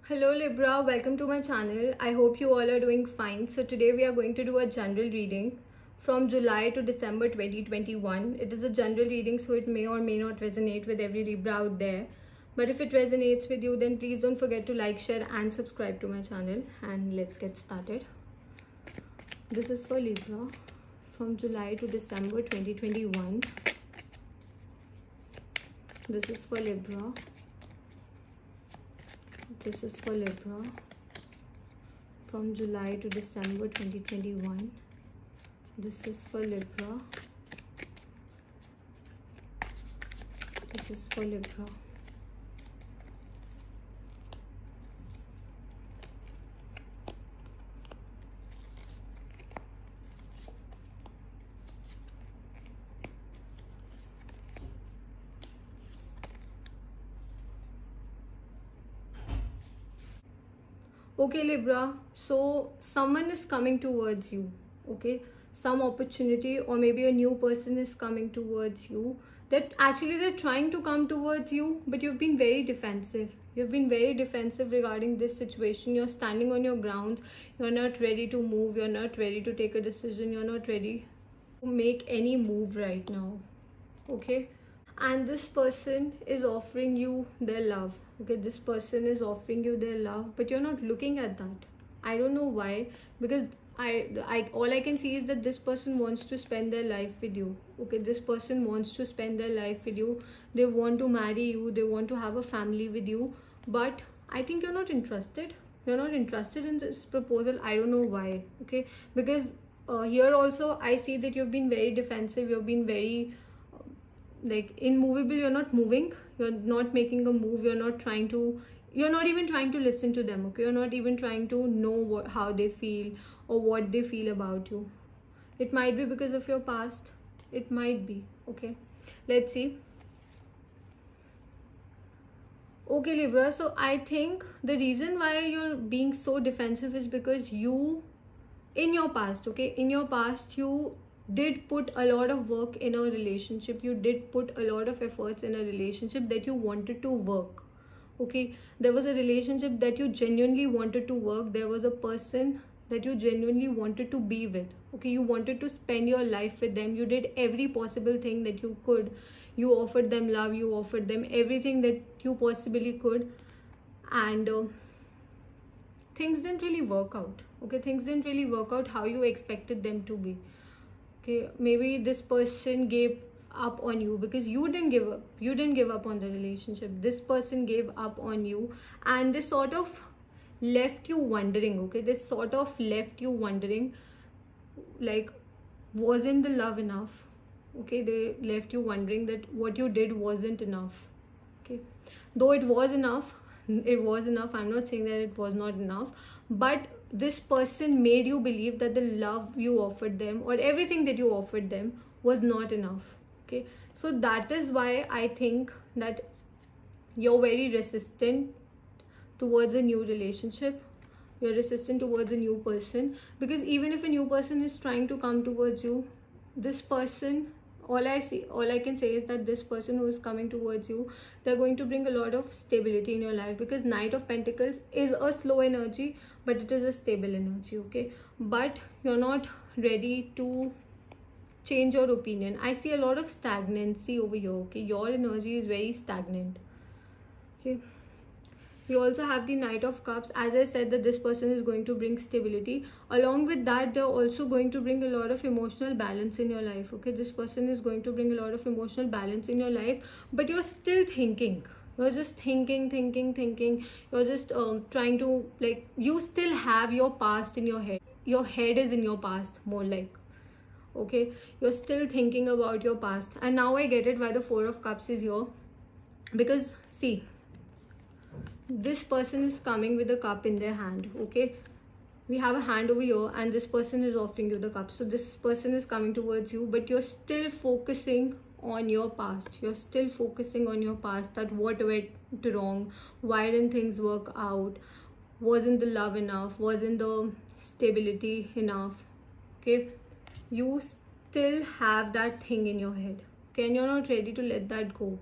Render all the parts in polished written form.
Hello Libra, welcome to my channel. I hope you all are doing fine. So today we are going to do a general reading from July to December 2021. It is a general reading, so it may or may not resonate with every Libra out there. But if it resonates with you, then please don't forget to like, share and subscribe to my channel. And let's get started. This is for Libra from July to December 2021. This is for Libra. This is for Libra from July to December 2021. This is for Libra. This is for Libra. Okay Libra, so someone is coming towards you, okay? Some opportunity or maybe a new person is coming towards you. That actually they're trying to come towards you, but you've been very defensive. You've been very defensive regarding this situation. You're standing on your grounds. You're not ready to move. You're not ready to take a decision. You're not ready to make any move right now, okay? And this person is offering you their love, okay? This person is offering you their love, but you're not looking at that. I don't know why, because all I can see is that this person wants to spend their life with you, okay? This person wants to spend their life with you. They want to marry you. They want to have a family with you, but I think you're not interested. You're not interested in this proposal. I don't know why, okay? Because here also I see that you've been very defensive. You've been very like immovable. You're not moving. You're not making a move. You're not even trying to listen to them, okay? You're not even trying to know how they feel or what they feel about you. It might be because of your past. It might be, okay? Let's see. Okay Libra, so I think the reason why you're being so defensive is because you, in your past, okay, in your past you did put a lot of work in a relationship. You did put a lot of efforts in a relationship that you wanted to work, okay? There was a relationship that you genuinely wanted to work. There was a person that you genuinely wanted to be with, okay? You wanted to spend your life with them. You did every possible thing that you could. You offered them love. You offered them everything that you possibly could, and things didn't really work out, okay? Things didn't really work out how you expected them to be. Okay, maybe this person gave up on you because you didn't give up. You didn't give up on the relationship. This person gave up on you, and they sort of left you wondering, okay? They sort of left you wondering, like, wasn't the love enough? Okay, they left you wondering that what you did wasn't enough, okay? Though it was enough, I'm not saying that it was not enough, but this person made you believe that the love you offered them or everything that you offered them was not enough, okay? So that is why I think that you're very resistant towards a new relationship. You're resistant towards a new person, because even if a new person is trying to come towards you, this person, all I can say is that this person who is coming towards you, they're going to bring a lot of stability in your life, because Knight of Pentacles is a slow energy, but it is a stable energy, okay? But you're not ready to change your opinion. I see a lot of stagnancy over here, okay? Your energy is very stagnant, okay? You also have the Knight of Cups. As I said, that this person is going to bring stability. Along with that, they're also going to bring a lot of emotional balance in your life, okay? This person is going to bring a lot of emotional balance in your life, but you're still thinking. You're just thinking. You're just trying to, like, you still have your past in your head. Your head is in your past, more like, okay? You're still thinking about your past. And now I get it why the Four of Cups is here. Because, see, this person is coming with a cup in their hand, okay? We have a hand over here, and this person is offering you the cup. So this person is coming towards you, but you're still focusing on your past. You're still focusing on your past, that what went wrong, why didn't things work out, wasn't the love enough, wasn't the stability enough, okay? You still have that thing in your head, okay? And you're not ready to let that go.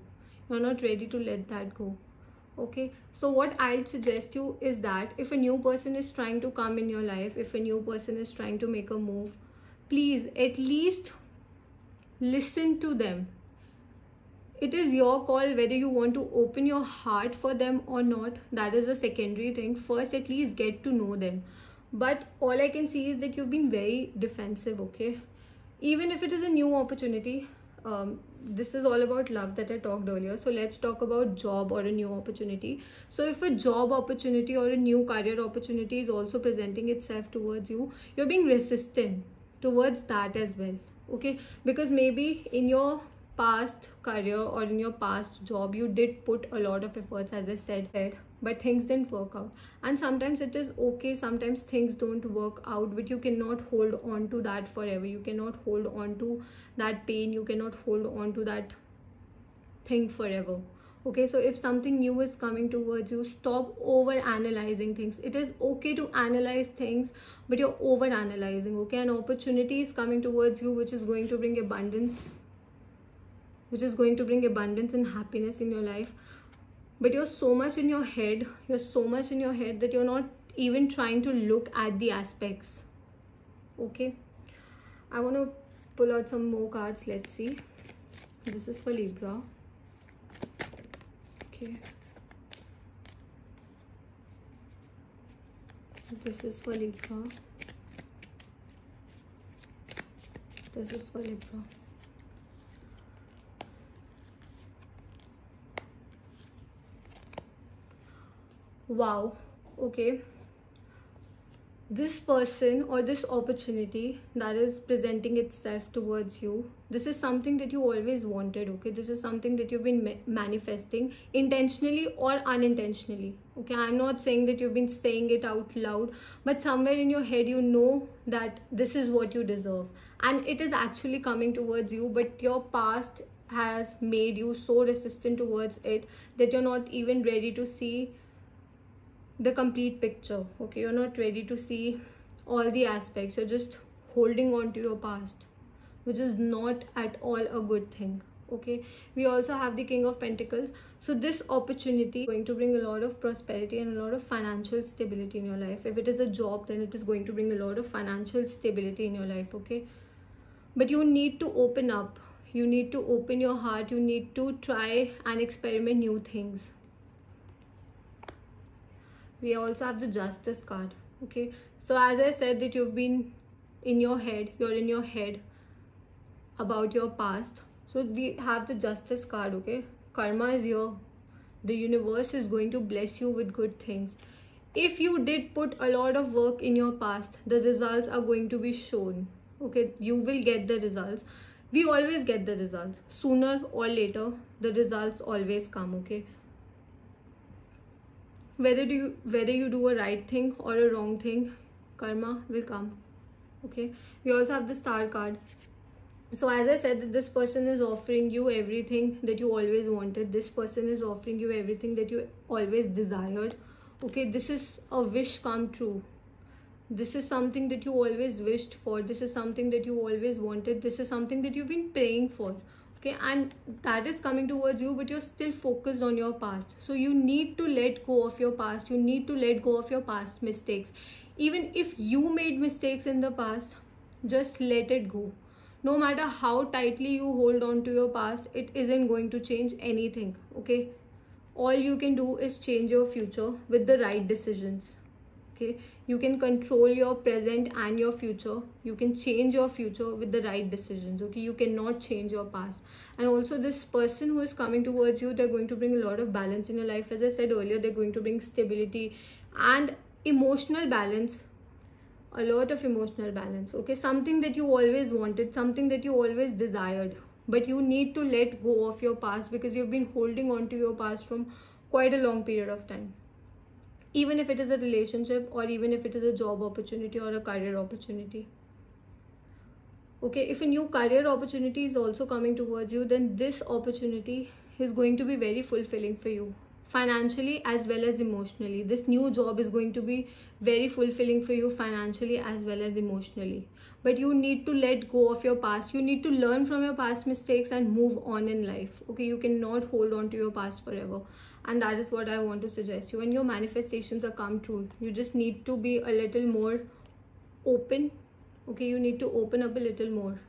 You're not ready to let that go, Okay, so what I'll suggest you is that if a new person is trying to come in your life, if a new person is trying to make a move, please at least listen to them. It is your call whether you want to open your heart for them or not. That is a secondary thing. First, at least get to know them. But all I can see is that you've been very defensive, okay? Even if it is a new opportunity, this is all about love that I talked earlier. So let's talk about job or a new opportunity. So if a job opportunity or a new career opportunity is also presenting itself towards you, you're being resistant towards that as well, okay? Because maybe in your past career or in your past job you did put a lot of efforts, as I said, but things didn't work out. And sometimes it is okay, sometimes things don't work out, but you cannot hold on to that forever. You cannot hold on to that pain, you cannot hold on to that thing forever. Okay, so if something new is coming towards you, stop over analyzing things. It is okay to analyze things, but you're over analyzing. Okay, an opportunity is coming towards you which is going to bring abundance, and happiness in your life. But you're so much in your head, that you're not even trying to look at the aspects. Okay, I want to pull out some more cards. Let's see. This is for Libra. Okay, this is for Libra. This is for Libra. Wow, okay, this person or this opportunity that is presenting itself towards you, this is something that you always wanted. Okay, this is something that you've been manifesting intentionally or unintentionally. Okay, I'm not saying that you've been saying it out loud, but somewhere in your head you know that this is what you deserve, and it is actually coming towards you, but your past has made you so resistant towards it that you're not even ready to see the complete picture. Okay, you're not ready to see all the aspects. You're just holding on to your past, which is not at all a good thing. Okay, we also have the King of Pentacles. So this opportunity is going to bring a lot of prosperity and a lot of financial stability in your life. If it is a job, then it is going to bring a lot of financial stability in your life. Okay, but you need to open up, you need to open your heart, you need to try and experiment new things. We also have the Justice card. Okay, so as I said that you've been in your head, you're in your head about your past. So we have the Justice card. Okay, karma is here. The universe is going to bless you with good things. If you did put a lot of work in your past, the results are going to be shown. Okay, you will get the results. We always get the results. Sooner or later, the results always come. Okay, whether you do a right thing or a wrong thing, karma will come. Okay, we also have the Star card. So as I said, that this person is offering you everything that you always wanted. This person is offering you everything that you always desired. Okay, this is a wish come true. This is something that you always wished for. This is something that you always wanted. This is something that you've been praying for. Okay, and that is coming towards you, but you're still focused on your past. So you need to let go of your past. You need to let go of your past mistakes. Even if you made mistakes in the past, just let it go. No matter how tightly you hold on to your past, it isn't going to change anything. Okay, all you can do is change your future with the right decisions. Okay, you can control your present and your future. You can change your future with the right decisions. Okay, you cannot change your past. And also, this person who is coming towards you, they're going to bring a lot of balance in your life. As I said earlier, they're going to bring stability and emotional balance, a lot of emotional balance. Okay, something that you always wanted, something that you always desired, but you need to let go of your past because you've been holding on to your past from quite a long period of time. Even if it is a relationship, or even if it is a job opportunity or a career opportunity. Okay, if a new career opportunity is also coming towards you, then this opportunity is going to be very fulfilling for you, financially as well as emotionally. This new job is going to be very fulfilling for you financially as well as emotionally. But you need to let go of your past. You need to learn from your past mistakes and move on in life. Okay, you cannot hold on to your past forever. and that is what I want to suggest you. When your manifestations are come true, you just need to be a little more open. Okay, you need to open up a little more,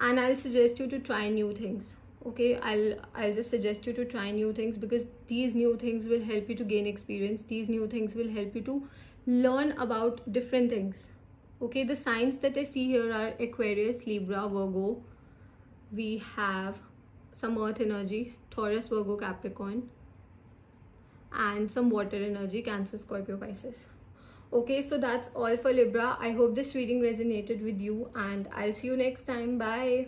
and I'll suggest you to try new things. Okay, I'll just suggest you to try new things, because these new things will help you to gain experience. These new things will help you to learn about different things. Okay, the signs that I see here are Aquarius, Libra, Virgo. We have some earth energy, Taurus, Virgo, Capricorn, and some water energy, Cancer, Scorpio, Pisces. Okay, so that's all for Libra. I hope this reading resonated with you, and I'll see you next time. Bye.